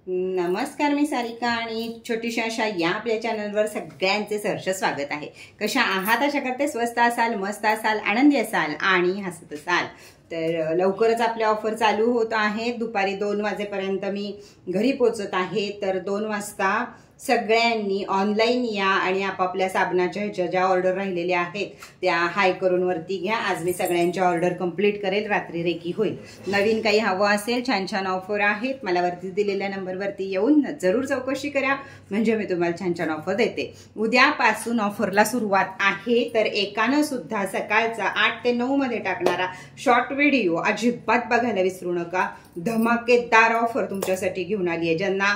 नमस्कार, मी सारिका आणि छोटीशी अशा या आपल्या चॅनलवर सगळ्यांचे सहर्ष स्वागत आहे। कशा आहात? आशा करते स्वस्त असाल, मस्त असाल, आनंदी असाल आणि हसत असाल। तर लवकरच आपल्या ऑफर चालू होत आहेत। दुपारी 2 वाजेपर्यंत मी घरी पोहोचत आहे। तर 2 वाजता सगळ्यांनी ऑनलाइन या आणि आपापल्या साबणाच्या ह्याच्या ज्या ऑर्डर राहिलेल्या आहेत त्या हाय करून वरती घ्या। आज मी सगळ्यांच्या ऑर्डर कंप्लीट करेल, रात्री रेकी होईल। नवीन काही हवं असेल, छान छान ऑफर आहेत, मला वरती दिलेल्या नंबरवरती येऊन जरूर चौकशी करा, म्हणजे मी तुम्हाला छान छान ऑफर देते। उद्यापासून ऑफरला सुरुवात आहे। तर एकानं सुद्धा सकाळचा 8 ते 9 मध्ये टाकणारा शॉर्ट व्हिडिओ अजिबात बघायला विसरू नका। धमाकेदार ऑफर तुमच्यासाठी घेऊन आली आहे। ज्यांना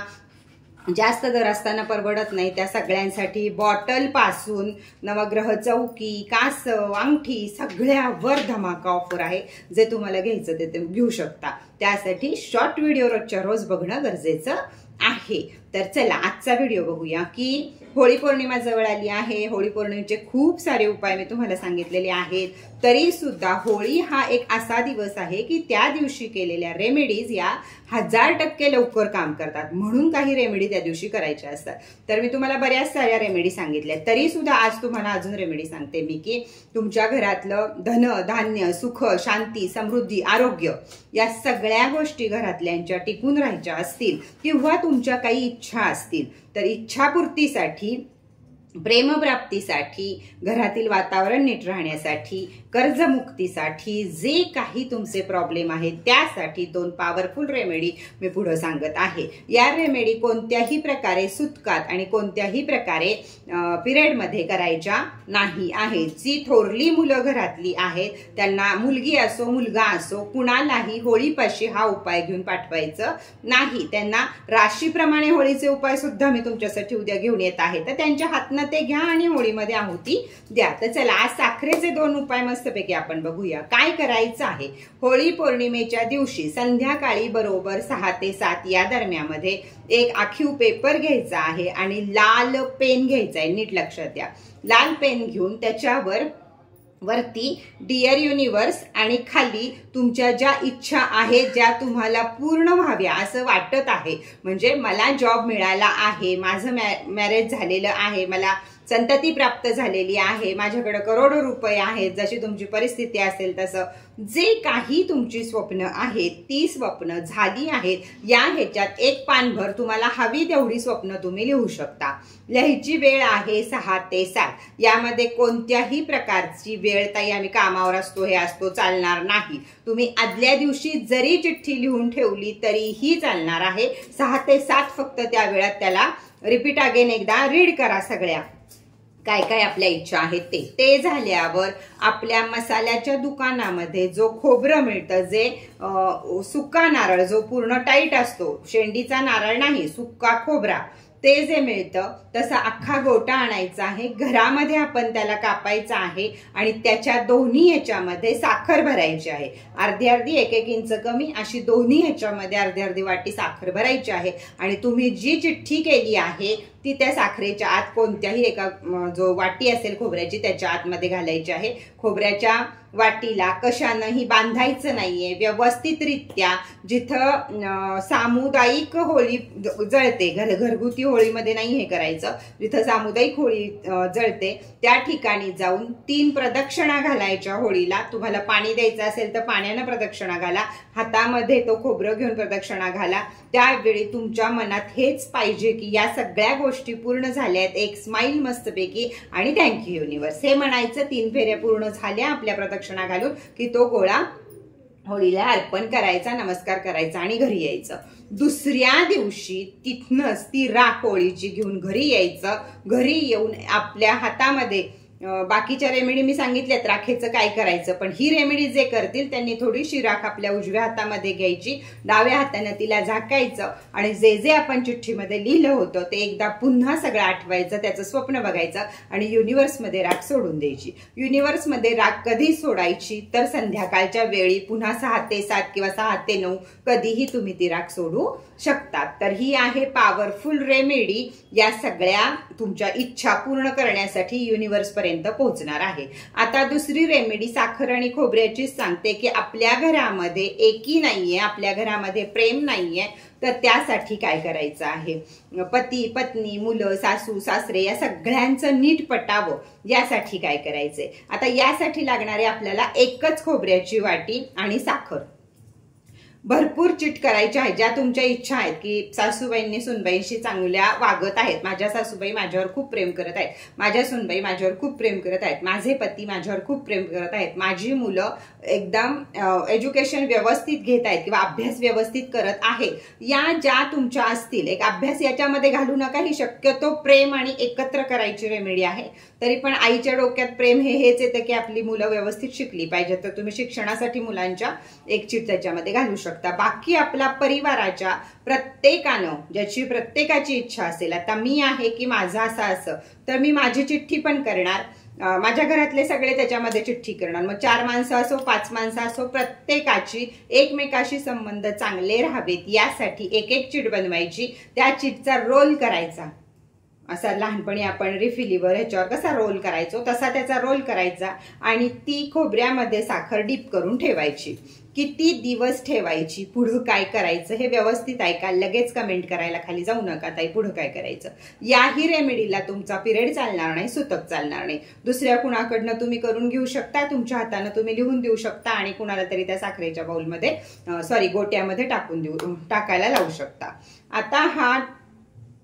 जास्त दर असताना परवडत नाही त्या सगळ्यांसाठी बॉटल पासून नवग्रह चौकी, कासव, अंगठी सगळ्यावर धमाका ऑफर आहे। जे तुम्हाला घ्यायचं ते घेऊ शकता। त्यासाठी शॉर्ट व्हिडिओ रोजच्या रोज बघणं गरजेचं आहे। तर चला आजचा व्हिडिओ बघूया की होळी पौर्णिमा जवळ आली आहे। होळी पौर्णिमेचे खूप सारे उपाय मी तुम्हाला सांगितलेले आहेत। तरी सुद्धा होळी हा एक असा दिवस आहे की त्या दिवशी केलेल्या रेमेडीज या 1000% लवकर काम करतात, म्हणून काही रेमेडी त्या दिवशी करायच्या असतात। तर मी तुम्हाला बऱ्याच साऱ्या रेमेडी सांगितल्या, तरी सुद्धा आज तुम्हाला अजून रेमेडी सांगते मी की तुमच्या घरातलं धन, धान्य, सुख, शांती, समृद्धी, आरोग्य या सगळ्या गोष्टी घरातल्यांच्या टिकून राहायच्या असतील किंवा तुमच्या काही इच्छा असतील तर इच्छापूर्तीसाठी, प्रेमप्राप्तीसाठी, घरातील वातावरण नीट राहण्यासाठी, कर्जमुक्तीसाठी, जे काही तुमचे प्रॉब्लेम आहेत त्यासाठी 2 पॉवरफुल रेमेडी मी पुढे सांगत आहे। या रेमेडी कोणत्याही प्रकारे सुतकात आणि कोणत्याही प्रकारे पिरियड मध्ये करायच्या नाही आहेत। जी थोरली मुलं घरातली आहेत त्यांना, मुलगी असो मुलगा असो, कुणालाही होळीपाशी हा उपाय घेऊन पाठवायचं नाही। त्यांना राशीप्रमाणे होळीचे उपाय सुद्धा मी तुमच्यासाठी उद्या घेऊन येत आहे, तर त्यांच्या हातनं ते घ्या आणि होळीमध्ये आहुती द्या। तर चला आज साखरेचे 2 उपाय मस्तपैकी आपण बघूया काय करायचं आहे। होळी पौर्णिमेच्या दिवशी संध्याकाळी बरोबर 6 ते 7 या दरम्यानमध्ये एक आखीव पेपर घ्यायचा आहे आणि लाल पेन घ्यायचा आहे। नीट लक्षात द्या, लाल पेन घेऊन त्याच्यावर वरती डिअर युनिवर्स आणि खाली तुमच्या ज्या इच्छा आहेत ज्या तुम्हाला पूर्ण व्हाव्या असं वाटत आहे, म्हणजे मला जॉब मिळाला आहे, माझं मॅरेज झालेलं आहे, मला संतती प्राप्त झालेली आहे, माझ्याकडे करोडो रुपये आहेत, जशी तुमची परिस्थिती असेल तसं जे काही तुमची स्वप्न आहेत ती स्वप्न झाली आहेत, या ह्याच्यात एक पानभर तुम्हाला हवी तेवढी स्वप्न तुम्ही लिहू शकता। लिहायची वेळ आहे 6 ते 7। यामध्ये कोणत्याही प्रकारची वेळ, ताई आम्ही कामावर असतो, हे असतो, चालणार नाही। तुम्ही आदल्या दिवशी जरी चिठ्ठी लिहून ठेवली तरीही चालणार आहे। 6 ते 7 फक्त त्या वेळात त्याला रिपीट अगेन एकदा रीड करा सगळ्या काय काय आपल्या इच्छा आहेत ते झाल्यावर आपल्या मसाल्याच्या दुकानामध्ये जो खोबरं मिळतं, जे सुक्का नारळ जो पूर्ण टाईट असतो, शेंडीचा नारळ नाही, सुक्का खोबरा, ते जे मिळतं तसा अख्खा गोटा आणायचा आहे। घरामध्ये आपण त्याला कापायचा आहे आणि त्याच्या दोन्ही ह्याच्यामध्ये साखर भरायची आहे। अर्धी अर्धी, 1-1 इंच कमी अशी दोन्ही ह्याच्यामध्ये अर्धी अर्धी वाटी साखर भरायची आहे आणि तुम्ही जी चिठ्ठी केली आहे ती त्या साखरेच्या आत कोणत्याही एका जो वाटी असेल खोबऱ्याची त्याच्या आतमध्ये घालायची आहे। खोबऱ्याच्या वाटीला कशानंही बांधायचं नाहीये, व्यवस्थितरित्या जिथं सामुदायिक होळी जळते, घरगुती होळीमध्ये नाही हे करायचं, जिथं सामुदायिक होळी जळते त्या ठिकाणी जाऊन 3 प्रदक्षिणा घालायच्या होळीला। तुम्हाला पाणी द्यायचं असेल तर पाण्यानं प्रदक्षिणा घाला, हातामध्ये तो खोबरं घेऊन प्रदक्षिणा घाला। त्यावेळी तुमच्या मनात हेच पाहिजे की या सगळ्या गोष्टी पूर्ण झाल्यात, एक स्माइल मस्तपैकी आणि थँक्यू युनिवर्स हे म्हणायचं। 3 फेऱ्या पूर्ण झाल्या आपल्या प्रदक्षिणा घालून की तो गोळा होळीला अर्पण करायचा, नमस्कार करायचा आणि घरी यायचं। दुसऱ्या दिवशी तिथनच ती राख होळीची घेऊन घरी यायचं। घरी येऊन आपल्या हातामध्ये बाकीच्या रेमेडी मी सांगितल्यात राखेचं काय करायचं, पण ही रेमेडी जे करतील त्यांनी थोडीशी राख आपल्या उजव्या हातामध्ये घ्यायची, डाव्या हाताने तिला झाकायचं आणि जे जे आपण चिठ्ठीमध्ये लिहिलं होतं ते एकदा पुन्हा सगळं आठवायचं, त्याचं स्वप्न बघायचं आणि युनिवर्समध्ये राख सोडून द्यायची। युनिवर्समध्ये राख कधी सोडायची तर संध्याकाळच्या वेळी पुन्हा 6 ते 7 किंवा 6 ते 9 कधीही तुम्ही ती राख सोडू शकतात। तर ही आहे पॉवरफुल रेमेडी या सगळ्या तुमच्या इच्छा पूर्ण करण्यासाठी, युनिवर्स तिथपर्यंत पोहोचणार आहे। आता दुसरी रेमेडी साखर आणि खोबऱ्याची सांगते की आपल्या घरामध्ये एकी नाहीये, आपल्या घरामध्ये प्रेम नाहीये, तर त्यासाठी काय करायचं आहे, पती पत्नी मुलं सासू सासरे या सगळ्यांचं नीट पटावं यासाठी काय करायचंय। आता यासाठी लागणारे आपल्याला एकच खोबऱ्याची वाटी आणि साखर, भरपूर चिट करायच्या आहेत ज्या तुमच्या इच्छा आहेत की सासूबाईंनी सुनबाईंशी चांगल्या वागत आहेत, माझ्या सासूबाई माझ्यावर खूप प्रेम करत आहेत, माझ्या सुनबाई माझ्यावर खूप प्रेम करत आहेत, माझे पती माझ्यावर खूप प्रेम करत आहेत, माझी मुलं एकदम एज्युकेशन व्यवस्थित घेत आहेत किंवा अभ्यास व्यवस्थित करत आहे, या ज्या तुमच्या असतील, एक अभ्यास याच्यामध्ये घालू नका, ही शक्यतो प्रेम आणि एकत्र करायची रेमेडी आहे। तरी पण आईच्या डोक्यात प्रेम हेच येतं की आपली मुलं व्यवस्थित शिकली पाहिजेत, तर तुम्ही शिक्षणासाठी मुलांच्या एक चिट त्याच्यामध्ये घालू शकता। बाकी आपला परिवाराच्या प्रत्येकानं ज्याची प्रत्येकाची इच्छा असेल, आता मी आहे की माझा असं तर मी माझी चिठ्ठी पण करणार, माझ्या घरातले सगळे त्याच्यामध्ये चिठ्ठी करणार, मग 4 माणसं असो 5 माणसं असो प्रत्येकाची एकमेकाशी संबंध चांगले राहावेत यासाठी एक एक चिट बनवायची, त्या चिटचा रोल करायचा, असा लहानपणी आपण रिफिलीवर ह्याच्यावर कसा रोल करायचो तसा त्याचा रोल करायचा आणि ती खोबऱ्यामध्ये साखर डीप करून ठेवायची। किती दिवस ठेवायची, पुढं काय करायचं हे व्यवस्थित ऐका, लगेच कमेंट करायला खाली जाऊ नका ताई पुढं काय करायचं। याही रेमेडीला तुमचा पिरियड चालणार नाही, सुतक चालणार नाही, दुसऱ्या कुणाकडनं तुम्ही करून घेऊ शकता, तुमच्या हाताने तुम्ही लिहून देऊ शकता आणि कुणाला तरी त्या साखरेच्या बाउलमध्ये गोट्यामध्ये टाकायला लावू शकता। आता हा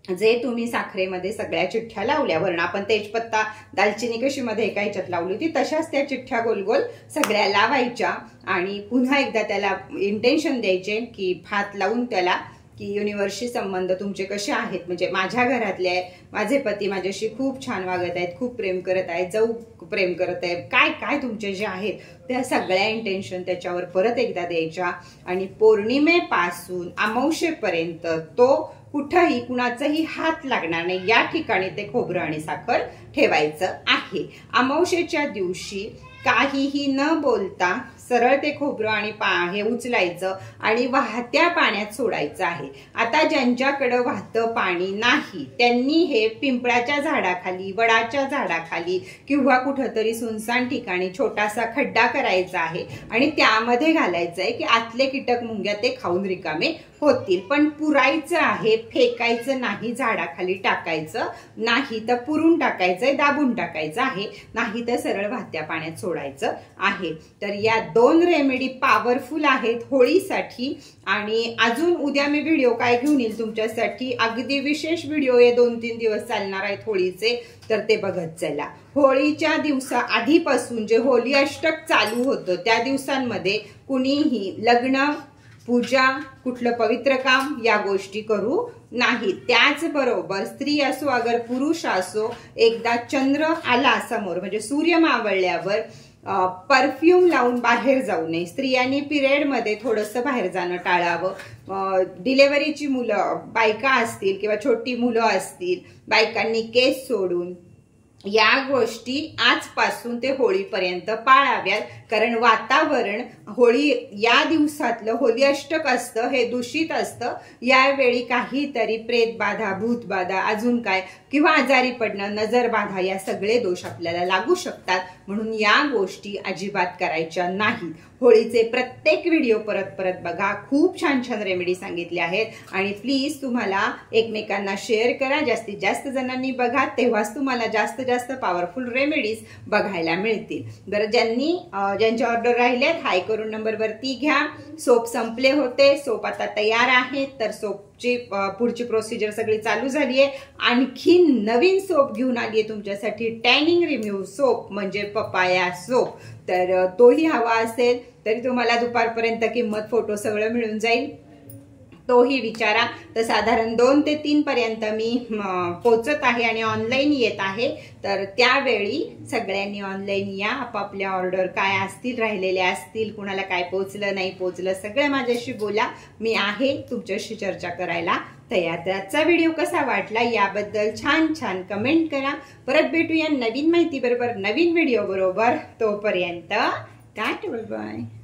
जे तुम्ही साखरेमध्ये सगळ्या चिठ्ठ्या लावल्यावर आपण तेजपत्ता दालचिनी कशी मध्ये एका ह्याच्यात लावली होती तशाच त्या चिठ्ठ्या गोल गोल सगळ्या लावायच्या आणि पुन्हा एकदा त्याला इंटेन्शन द्यायचे की हात लावून त्याला की युनिव्हर्सशी संबंध तुमचे कसे आहेत, म्हणजे माझ्या घरातले माझे पती माझ्याशी खूप छान वागत आहेत, खूप प्रेम करत आहेत, जाऊ प्रेम करत आहेत, काय काय तुमचे जे आहेत त्या सगळ्या इंटेन्शन त्याच्यावर परत एकदा द्यायच्या आणि पौर्णिमेपासून अमावस्येपर्यंत तो कुठंही कुणाचाही हात लागणार नाही या ठिकाणी ते खोबरं आणि साखर ठेवायचं आहे। अमावस्येच्या दिवशी काहीही न बोलता सरळ ते खोबरं आणि हे उचलायचं आणि वाहत्या पाण्यात सोडायचं आहे। आता ज्यांच्याकडे वाहतं पाणी नाही त्यांनी हे पिंपळाच्या झाडाखाली, वडाच्या झाडाखाली किंवा कुठंतरी सुनसान ठिकाणी छोटासा खड्डा करायचा आहे आणि त्यामध्ये घालायचं आहे की आतले कीटक मुंग्या ते खाऊन रिकामे होतील, पण पुरायचं आहे, फेकायचं नाही, झाडाखाली टाकायचं नाही, तर पुरून टाकायचंय, दाबून टाकायचं आहे, नाही तर सरळ वाहत्या पाण्यात सोडायचं आहे। तर या 2 रेमेडी पॉवरफुल आहेत होळीसाठी आणि अजून उद्या मी व्हिडिओ काय घेऊन येईल तुमच्यासाठी, अगदी विशेष व्हिडिओ हे 2-3 दिवस चालणार आहेत होळीचे, तर ते बघत चला। होळीच्या दिवसा आधीपासून जे होली अष्टक चालू होतं त्या दिवसांमध्ये कुणीही लग्न पूजा कुठलं पवित्र काम या गोष्टी करू नाही। त्याचबरोबर स्त्री असो अगर पुरुष असो, एकदा चंद्र आला समोर म्हणजे सूर्य मावळल्यावर परफ्यूम लावून बाहेर जाऊ नये। स्त्रियांनी पिरियड मध्ये थोडंसं बाहेर जाणं टाळावं। डिलेव्हरीची मुलं बायका असतील किंवा छोटी मुलं असतील, बायकांनी केस सोडून या गोष्टी आजपासून ते होळीपर्यंत पाळाव्यात, कारण वातावरण होळी या दिवसातलं होली अष्टक असतं हे दूषित असतं। यावेळी काहीतरी प्रेतबाधा, भूतबाधा, अजून काय किंवा आजारी पडणं, नजरबाधा या सगळे दोष आपल्याला लागू शकतात, म्हणून या गोष्टी अजिबात करायच्या नाहीत। होळीचे प्रत्येक व्हिडिओ परत परत बघा, खूप छान छान रेमेडी सांगितले आहेत आणि प्लीज तुम्हाला एकमेकांना शेअर करा, जास्तीत जास्त जणांनी बघा, तेव्हाच तुम्हाला जास्त जास्त पॉवरफुल रेमेडीज बघायला मिळतील। बरं, ज्यांच्या ऑर्डर राहिलेत हाय करून नंबर वरती घ्या। सोप संपले होते, सोप आता तयार आहे, तर सोपची पुढची प्रोसिजर सगळी चालू झाली आहे। आणखी नवीन सोप घेऊन आली आहे तुमच्यासाठी, टॅनिंग रिमूव्ह सोप म्हणजे पपाया सोप, तर तोही हवा असेल तरी तुम्हाला दुपारपर्यंत किंमत फोटो सगळं मिळून जाईल, तोही विचारा। तर साधारण 2 ते 3 पर्यंत मी पोहोचत आहे आणि ऑनलाईन येत आहे, तर त्यावेळी सगळ्यांनी ऑनलाईन या, आपापल्या ऑर्डर काय असतील राहिलेल्या असतील, कुणाला काय पोहोचलं नाही पोहोचलं सगळं माझ्याशी बोला, मी आहे तुमच्याशी चर्चा करायला तयार। तर आजचा व्हिडिओ कसा वाटला याबद्दल छान छान कमेंट करा। परत भेटूया नवीन माहिती बरोबर, नवीन व्हिडिओ बरोबर, तोपर्यंत टाटा बाय बाय।